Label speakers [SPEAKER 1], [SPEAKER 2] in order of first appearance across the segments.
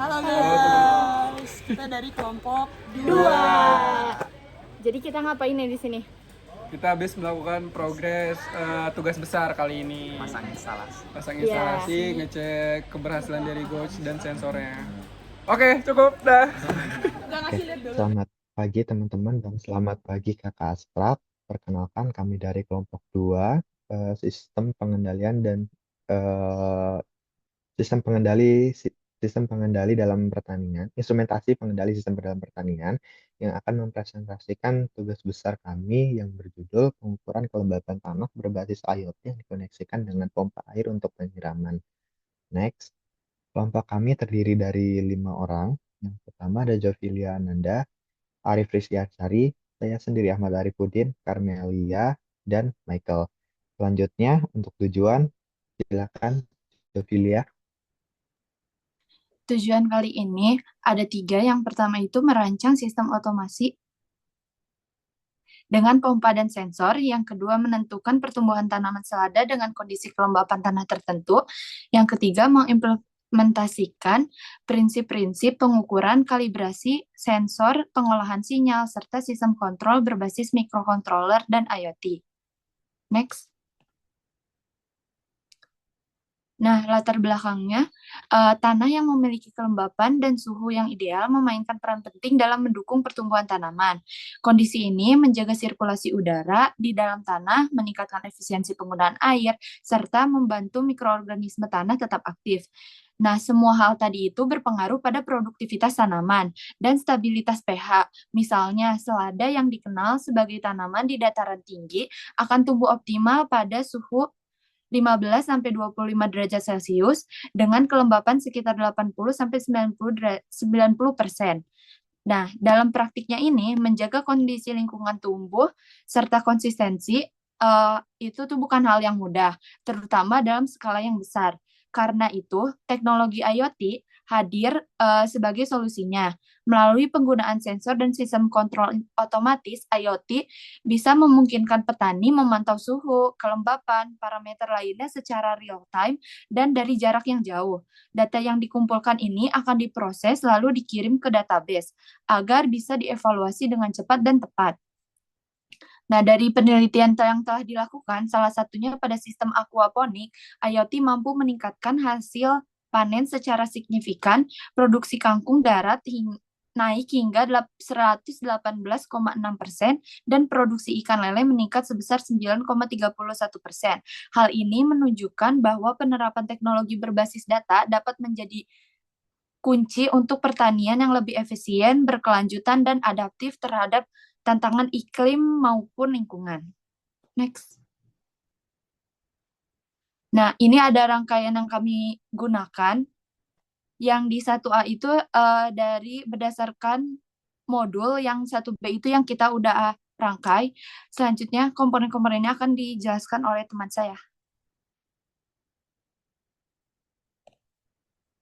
[SPEAKER 1] Halo
[SPEAKER 2] Halo teman-teman.
[SPEAKER 1] guys, kita dari kelompok 2.
[SPEAKER 3] Dua. Jadi kita ngapain nih di sini?
[SPEAKER 2] Kita habis melakukan progres tugas besar kali ini.
[SPEAKER 4] Pasang instalasi.
[SPEAKER 2] Pasang
[SPEAKER 3] Iya.
[SPEAKER 2] instalasi, ngecek keberhasilan dari gauge dan sensornya. Oke, cukup dah.
[SPEAKER 1] Gak ngasih lihat dulu.
[SPEAKER 5] Selamat pagi teman-teman dan selamat pagi Kakak Asprak. Perkenalkan kami dari kelompok 2, sistem pengendalian dan eh, sistem pengendali dalam pertanian, instrumentasi pengendali sistem dalam pertanian yang akan mempresentasikan tugas besar kami yang berjudul pengukuran kelembapan tanah berbasis IoT yang dikoneksikan dengan pompa air untuk penyiraman. Next. Kelompok kami terdiri dari 5 orang. Yang pertama ada Jovilia Ananda, Arif Rizkyasari, saya sendiri Ahmad Arifuddin, Carmelia, dan Michael. Selanjutnya untuk tujuan, silakan Jovilia.
[SPEAKER 6] Tujuan kali ini ada 3. Yang pertama itu merancang sistem otomasi dengan pompa dan sensor. Yang kedua, menentukan pertumbuhan tanaman selada dengan kondisi kelembapan tanah tertentu. Yang ketiga, mengimplementasikan prinsip-prinsip pengukuran, kalibrasi, sensor, pengolahan sinyal, serta sistem kontrol berbasis microcontroller dan IoT. Next. Nah, latar belakangnya, tanah yang memiliki kelembapan dan suhu yang ideal memainkan peran penting dalam mendukung pertumbuhan tanaman. Kondisi ini menjaga sirkulasi udara di dalam tanah, meningkatkan efisiensi penggunaan air, serta membantu mikroorganisme tanah tetap aktif. Nah, semua hal tadi itu berpengaruh pada produktivitas tanaman dan stabilitas pH. Misalnya, selada yang dikenal sebagai tanaman di dataran tinggi akan tumbuh optimal pada suhu 15-25 derajat Celcius dengan kelembapan sekitar 80-90%. Nah, dalam praktiknya ini, menjaga kondisi lingkungan tumbuh serta konsistensi itu tuh bukan hal yang mudah, terutama dalam skala yang besar. Karena itu, teknologi IoT hadir sebagai solusinya. Melalui penggunaan sensor dan sistem kontrol otomatis, IoT bisa memungkinkan petani memantau suhu, kelembapan, parameter lainnya secara real-time dan dari jarak yang jauh. Data yang dikumpulkan ini akan diproses lalu dikirim ke database agar bisa dievaluasi dengan cepat dan tepat. Nah, dari penelitian yang telah dilakukan, salah satunya pada sistem aquaponik, IoT mampu meningkatkan hasil panen secara signifikan, produksi kangkung darat naik hingga 118,6% dan produksi ikan lele meningkat sebesar 9,31%. Hal ini menunjukkan bahwa penerapan teknologi berbasis data dapat menjadi kunci untuk pertanian yang lebih efisien, berkelanjutan, dan adaptif terhadap tantangan iklim maupun lingkungan. Next. Nah, ini ada rangkaian yang kami gunakan. Yang di 1A itu dari berdasarkan modul, yang 1B itu yang kita udah rangkai. Selanjutnya, komponen-komponennya akan dijelaskan oleh teman saya.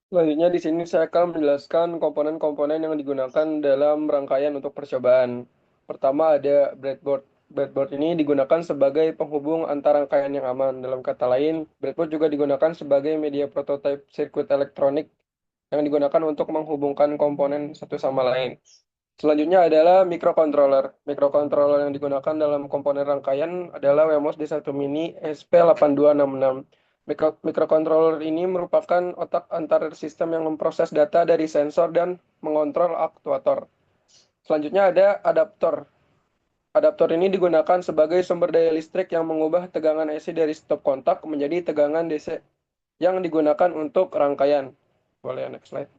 [SPEAKER 2] Selanjutnya di sini saya akan menjelaskan komponen-komponen yang digunakan dalam rangkaian untuk percobaan. Pertama ada breadboard. Breadboard ini digunakan sebagai penghubung antar rangkaian yang aman. Dalam kata lain, breadboard juga digunakan sebagai media prototipe sirkuit elektronik yang digunakan untuk menghubungkan komponen satu sama lain. Selanjutnya adalah microcontroller. Microcontroller yang digunakan dalam komponen rangkaian adalah Wemos D1 Mini SP8266. Microcontroller ini merupakan otak antar sistem yang memproses data dari sensor dan mengontrol aktuator. Selanjutnya ada adaptor. Adaptor ini digunakan sebagai sumber daya listrik yang mengubah tegangan AC dari stop kontak menjadi tegangan DC yang digunakan untuk rangkaian. Boleh next slide.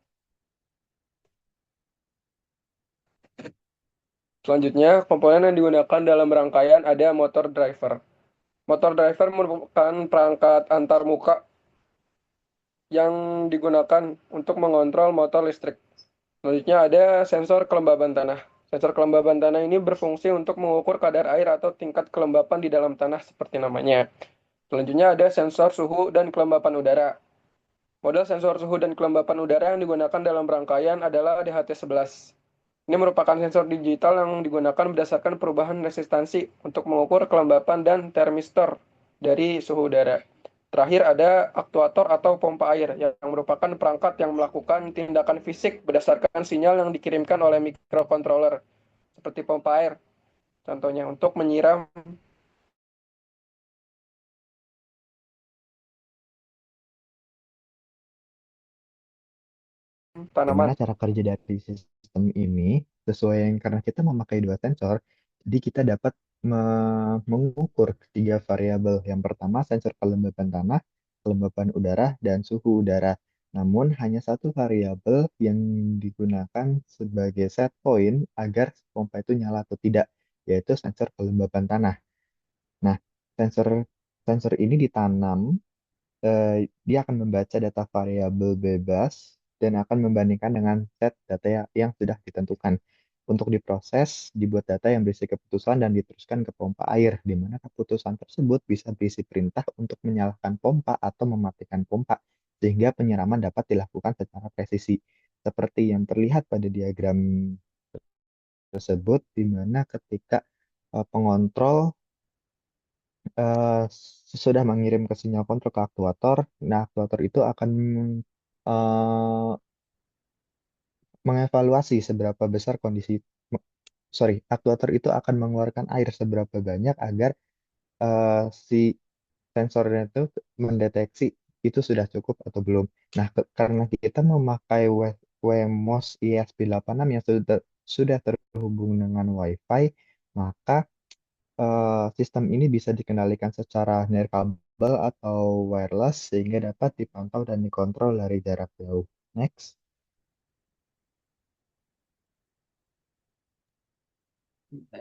[SPEAKER 2] Selanjutnya, komponen yang digunakan dalam rangkaian ada motor driver. Motor driver merupakan perangkat antar muka yang digunakan untuk mengontrol motor listrik. Selanjutnya ada sensor kelembaban tanah. Sensor kelembaban tanah ini berfungsi untuk mengukur kadar air atau tingkat kelembapan di dalam tanah seperti namanya. Selanjutnya ada sensor suhu dan kelembapan udara. Model sensor suhu dan kelembapan udara yang digunakan dalam rangkaian adalah DHT11. Ini merupakan sensor digital yang digunakan berdasarkan perubahan resistansi untuk mengukur kelembapan dan termistor dari suhu udara. Terakhir ada aktuator atau pompa air yang merupakan perangkat yang melakukan tindakan fisik berdasarkan sinyal yang dikirimkan oleh microcontroller seperti pompa air. Contohnya untuk menyiram
[SPEAKER 5] Bagaimana
[SPEAKER 2] tanaman.
[SPEAKER 5] cara kerja dari sistem ini? Sesuai yang karena kita memakai dua sensor, jadi kita dapat mengukur tiga variabel. Yang pertama sensor kelembapan tanah, kelembapan udara, dan suhu udara. Namun hanya satu variabel yang digunakan sebagai set point agar pompa itu nyala atau tidak, yaitu sensor kelembapan tanah. Nah, sensor sensor ini ditanam, dia akan membaca data variabel bebas dan akan membandingkan dengan set data yang sudah ditentukan. Untuk diproses, dibuat data yang berisi keputusan dan diteruskan ke pompa air, di mana keputusan tersebut bisa berisi perintah untuk menyalakan pompa atau mematikan pompa, sehingga penyiraman dapat dilakukan secara presisi. Seperti yang terlihat pada diagram tersebut, di mana ketika pengontrol eh, sudah mengirim ke sinyal kontrol ke aktuator. Nah, aktuator itu akan eh, mengevaluasi seberapa besar aktuator itu akan mengeluarkan air seberapa banyak agar si sensornya itu mendeteksi itu sudah cukup atau belum. Nah, karena kita memakai WMOS ESP86 yang sudah terhubung dengan Wi-Fi, maka sistem ini bisa dikendalikan secara nirkabel atau wireless sehingga dapat dipantau dan dikontrol dari jarak jauh. Next.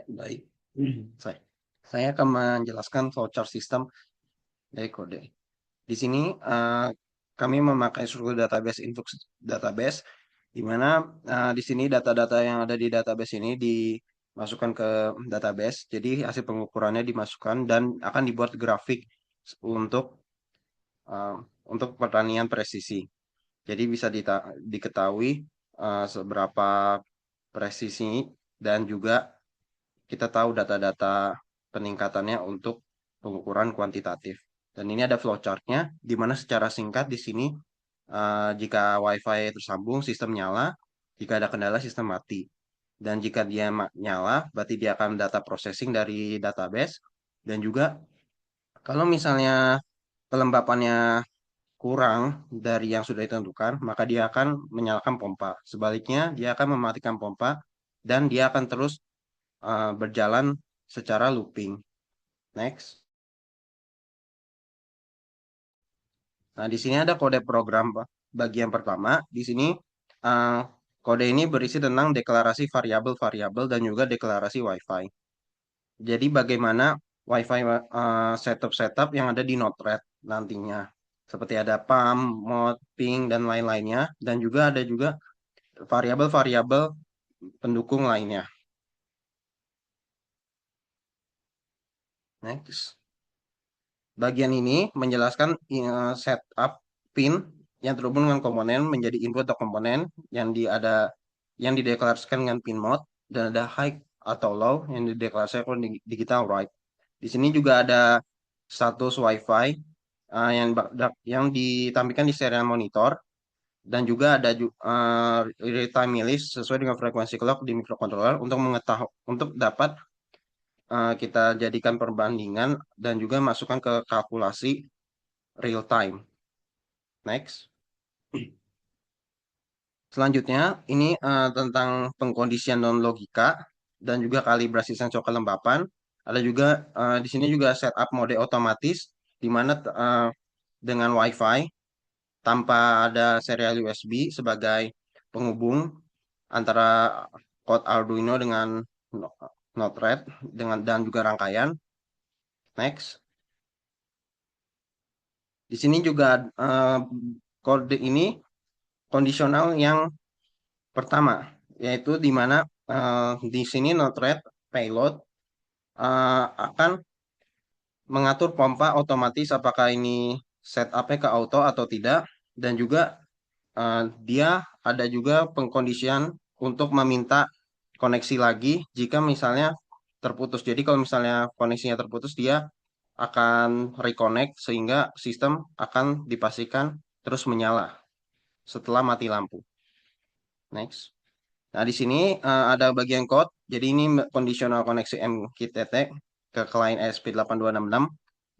[SPEAKER 4] Baik. Saya akan menjelaskan flowchart sistem dari kode. Di sini kami memakai struktur database influx database, di mana di sini data-data yang ada di database ini dimasukkan ke database. Jadi hasil pengukurannya dimasukkan dan akan dibuat grafik untuk pertanian presisi. Jadi bisa diketahui seberapa presisi dan juga kita tahu data-data peningkatannya untuk pengukuran kuantitatif. Dan ini ada flowchart-nya, di mana secara singkat di sini jika WiFi tersambung, sistem nyala. Jika ada kendala, sistem mati. Dan jika dia nyala, berarti dia akan data processing dari database. Dan juga kalau misalnya kelembapannya kurang dari yang sudah ditentukan, maka dia akan menyalakan pompa. Sebaliknya, dia akan mematikan pompa dan dia akan terus berjalan secara looping. Next. Nah, di sini ada kode program bagian pertama. Di sini kode ini berisi tentang deklarasi variabel-variabel dan juga deklarasi Wi-Fi. Jadi bagaimana Wi-Fi setup yang ada di Node-RED nantinya. Seperti ada PAM, mod, ping, dan lain-lainnya. Dan juga ada juga variabel-variabel pendukung lainnya. Next. Bagian ini menjelaskan setup pin yang terhubung dengan komponen menjadi input atau komponen yang dideklarasikan dengan pin mode, dan ada high atau low yang dideklarasikan digital write. Di sini juga ada status WiFi yang ditampilkan di serial monitor, dan juga ada real-time list sesuai dengan frekuensi clock di microcontroller untuk dapat kita jadikan perbandingan dan juga masukkan ke kalkulasi real time. Next. Selanjutnya ini tentang pengkondisian non logika dan juga kalibrasi sensor kelembapan. Ada juga di sini juga setup mode otomatis di mana dengan WiFi tanpa ada serial USB sebagai penghubung antara code Arduino dengan Node-RED dan juga rangkaian. Next. Di sini juga kode ini kondisional yang pertama, yaitu di mana di sini Node-RED payload akan mengatur pompa otomatis apakah ini setupnya ke auto atau tidak, dan juga dia ada juga pengkondisian untuk meminta koneksi lagi jika misalnya terputus. Jadi kalau misalnya koneksinya terputus, dia akan reconnect sehingga sistem akan dipastikan terus menyala setelah mati lampu. Next. Nah, di sini ada bagian code. Jadi ini conditional koneksi MQTT ke client ESP8266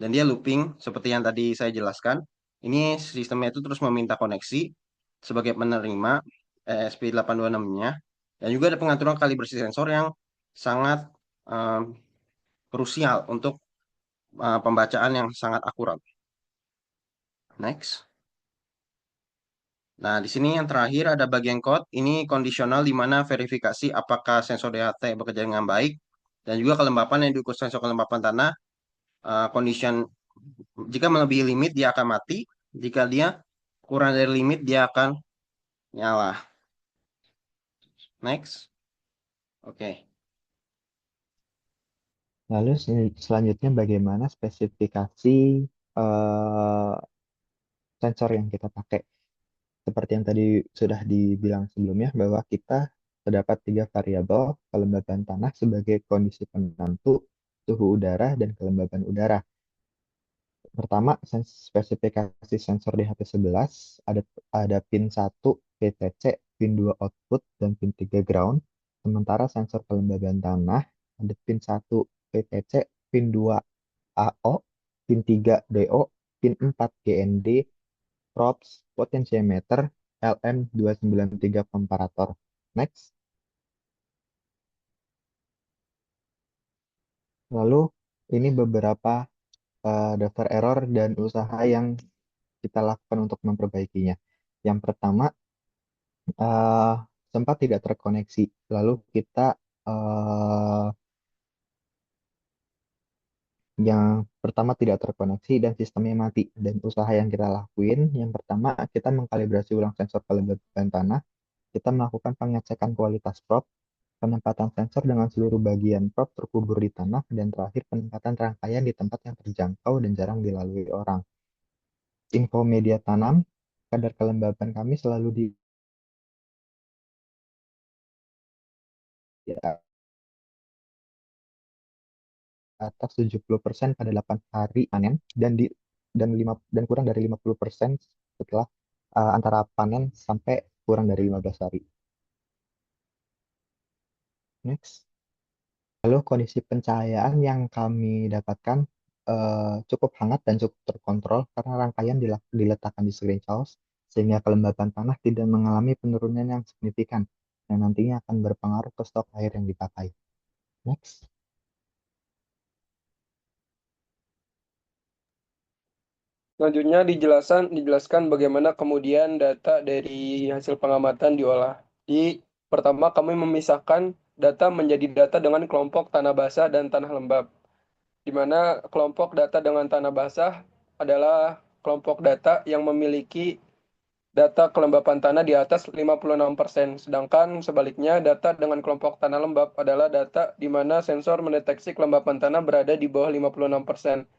[SPEAKER 4] dan dia looping seperti yang tadi saya jelaskan. Ini sistemnya itu terus meminta koneksi sebagai penerima ESP826-nya dan juga ada pengaturan kalibrasi sensor yang sangat krusial untuk pembacaan yang sangat akurat. Next. Nah, di sini yang terakhir ada bagian code. Ini kondisional di mana verifikasi apakah sensor DHT bekerja dengan baik dan juga kelembapan yang diukur sensor kelembapan tanah. Condition jika melebihi limit dia akan mati, jika dia kurang dari limit dia akan nyala. Next. Oke.
[SPEAKER 5] Lalu selanjutnya bagaimana spesifikasi eh, sensor yang kita pakai. Seperti yang tadi sudah dibilang sebelumnya bahwa kita terdapat 3 variabel kelembaban tanah sebagai kondisi penentu, suhu udara, dan kelembaban udara. Pertama, spesifikasi sensor di HP11 ada pin 1 PTC, pin 2 output, dan pin 3 ground. Sementara sensor kelembaban tanah ada pin 1 PTC, pin 2 AO, pin 3 DO, pin 4 GND, props, potentiometer, LM293 komparator. Next. Lalu ini beberapa daftar error dan usaha yang kita lakukan untuk memperbaikinya. Yang pertama, eh, sempat tidak terkoneksi. Lalu kita yang pertama tidak terkoneksi dan sistemnya mati. Dan usaha yang kita lakuin, yang pertama kita mengkalibrasi ulang sensor kelembaban tanah. Kita melakukan pengecekan kualitas prop, penempatan sensor dengan seluruh bagian prop terkubur di tanah, dan terakhir penempatan rangkaian di tempat yang terjangkau dan jarang dilalui orang. Info media tanam, kadar kelembaban kami selalu di atas 70% pada 8 hari panen dan kurang dari 50% setelah antara panen sampai kurang dari 15 hari. Next. Lalu kondisi pencahayaan yang kami dapatkan cukup hangat dan cukup terkontrol karena rangkaian diletakkan di screen house sehingga kelembaban tanah tidak mengalami penurunan yang signifikan yang nantinya akan berpengaruh ke stok air yang dipakai. Next.
[SPEAKER 2] Selanjutnya dijelaskan bagaimana kemudian data dari hasil pengamatan diolah. Pertama, kami memisahkan data menjadi data dengan kelompok tanah basah dan tanah lembab, di mana kelompok data dengan tanah basah adalah kelompok data yang memiliki data kelembapan tanah di atas 56%, sedangkan sebaliknya data dengan kelompok tanah lembab adalah data di mana sensor mendeteksi kelembapan tanah berada di bawah 56%.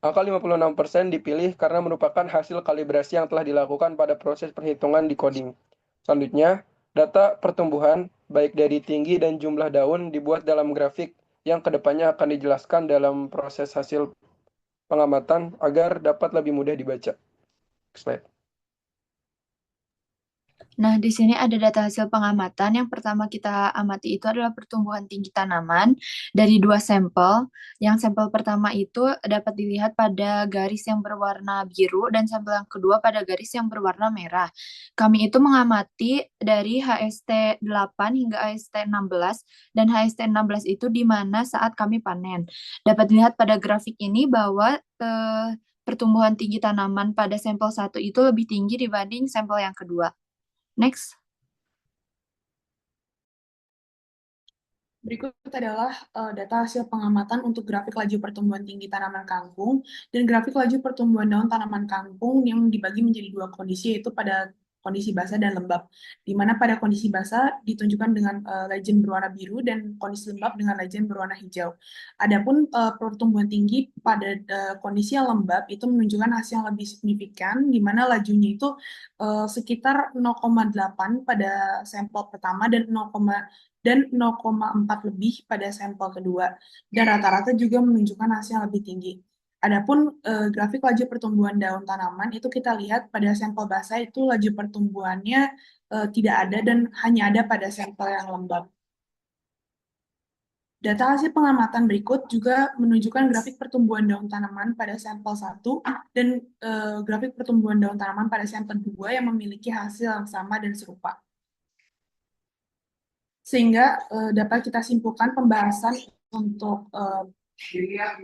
[SPEAKER 2] Angka 56% dipilih karena merupakan hasil kalibrasi yang telah dilakukan pada proses perhitungan decoding. Selanjutnya, data pertumbuhan, baik dari tinggi dan jumlah daun, dibuat dalam grafik yang kedepannya akan dijelaskan dalam proses hasil pengamatan agar dapat lebih mudah dibaca. Slide.
[SPEAKER 6] Nah, di sini ada data hasil pengamatan. Yang pertama kita amati itu adalah pertumbuhan tinggi tanaman dari 2 sampel. Yang sampel pertama itu dapat dilihat pada garis yang berwarna biru dan sampel yang kedua pada garis yang berwarna merah. Kami itu mengamati dari HST 8 hingga HST 16 dan HST 16 itu di mana saat kami panen. Dapat dilihat pada grafik ini bahwa pertumbuhan tinggi tanaman pada sampel 1 itu lebih tinggi dibanding sampel yang kedua. Next.
[SPEAKER 1] Berikut adalah data hasil pengamatan untuk grafik laju pertumbuhan tinggi tanaman kangkung dan grafik laju pertumbuhan daun tanaman kangkung yang dibagi menjadi 2 kondisi, yaitu pada kondisi basah dan lembab, di mana pada kondisi basah ditunjukkan dengan legend berwarna biru dan kondisi lembab dengan legend berwarna hijau. Adapun pertumbuhan tinggi pada kondisi yang lembab itu menunjukkan hasil yang lebih signifikan, di mana lajunya itu sekitar 0,8 pada sampel pertama dan 0,4 lebih pada sampel kedua, dan rata-rata juga menunjukkan hasil yang lebih tinggi. Adapun grafik laju pertumbuhan daun tanaman itu kita lihat pada sampel basah itu laju pertumbuhannya tidak ada dan hanya ada pada sampel yang lembab. Data hasil pengamatan berikut juga menunjukkan grafik pertumbuhan daun tanaman pada sampel 1 dan grafik pertumbuhan daun tanaman pada sampel 2 yang memiliki hasil yang sama dan serupa. Sehingga dapat kita simpulkan pembahasan untuk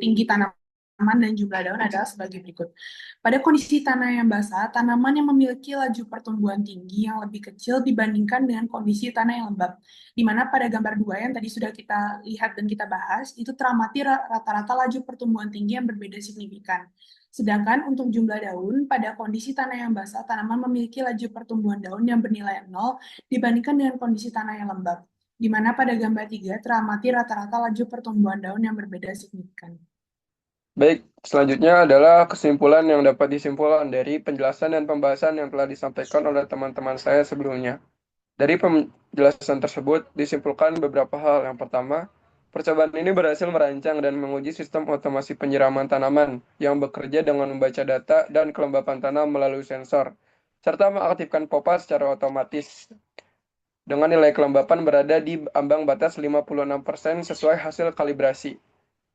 [SPEAKER 1] tinggi tanaman dan jumlah daun adalah sebagai berikut. Pada kondisi tanah yang basah, tanaman yang memiliki laju pertumbuhan tinggi yang lebih kecil dibandingkan dengan kondisi tanah yang lembab, di mana pada gambar 2 yang tadi sudah kita lihat dan kita bahas, itu teramati rata-rata laju pertumbuhan tinggi yang berbeda signifikan. Sedangkan untuk jumlah daun, pada kondisi tanah yang basah, tanaman memiliki laju pertumbuhan daun yang bernilai 0 dibandingkan dengan kondisi tanah yang lembab, di mana pada gambar 3 teramati rata-rata laju pertumbuhan daun yang berbeda signifikan.
[SPEAKER 2] Baik, selanjutnya adalah kesimpulan yang dapat disimpulkan dari penjelasan dan pembahasan yang telah disampaikan oleh teman-teman saya sebelumnya. Dari penjelasan tersebut disimpulkan beberapa hal. Yang pertama, percobaan ini berhasil merancang dan menguji sistem otomasi penyiraman tanaman yang bekerja dengan membaca data dan kelembapan tanah melalui sensor, serta mengaktifkan pompa secara otomatis dengan nilai kelembapan berada di ambang batas 56% sesuai hasil kalibrasi.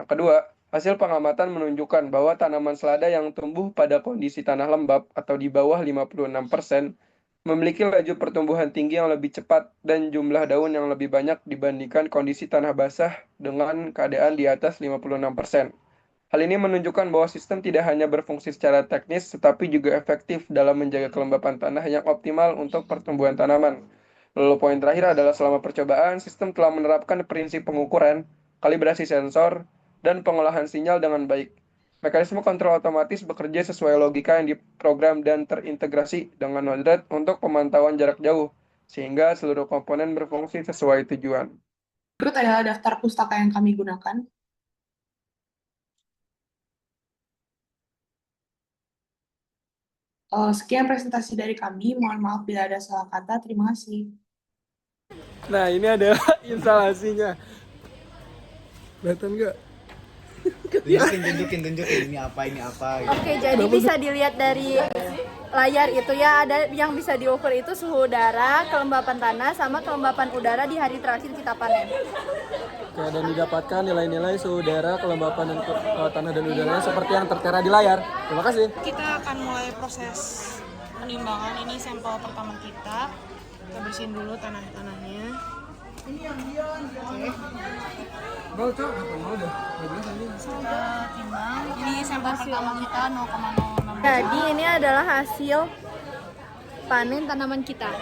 [SPEAKER 2] Yang kedua, hasil pengamatan menunjukkan bahwa tanaman selada yang tumbuh pada kondisi tanah lembab atau di bawah 56% memiliki laju pertumbuhan tinggi yang lebih cepat dan jumlah daun yang lebih banyak dibandingkan kondisi tanah basah dengan keadaan di atas 56%. Hal ini menunjukkan bahwa sistem tidak hanya berfungsi secara teknis, tetapi juga efektif dalam menjaga kelembapan tanah yang optimal untuk pertumbuhan tanaman. Lalu poin terakhir adalah selama percobaan, sistem telah menerapkan prinsip pengukuran, kalibrasi sensor, dan pengolahan sinyal dengan baik. Mekanisme kontrol otomatis bekerja sesuai logika yang diprogram dan terintegrasi dengan Node-RED untuk pemantauan jarak jauh, sehingga seluruh komponen berfungsi sesuai tujuan.
[SPEAKER 1] Berikut adalah daftar pustaka yang kami gunakan. Sekian presentasi dari kami. Mohon maaf bila ada salah kata. Terima kasih.
[SPEAKER 2] Nah, ini adalah instalasinya. Kelihatan nggak?
[SPEAKER 7] Tunjukin ini apa gitu.
[SPEAKER 3] Oke, jadi bisa dilihat dari layar itu ya, ada yang bisa diukur itu suhu udara, kelembapan tanah, sama kelembapan udara di hari terakhir kita panen.
[SPEAKER 2] Oke, dan didapatkan nilai-nilai suhu udara, kelembapan dan tanah dan udaranya seperti yang tertera di layar. Terima kasih.
[SPEAKER 1] Kita akan mulai proses penimbangan. Ini sampel pertama kita. Kita bersihin dulu tanah-tanahnya. Oke. Sudah timbang. Ini sampel pertama kita 0,016.
[SPEAKER 3] Jadi ini adalah hasil panen tanaman kita.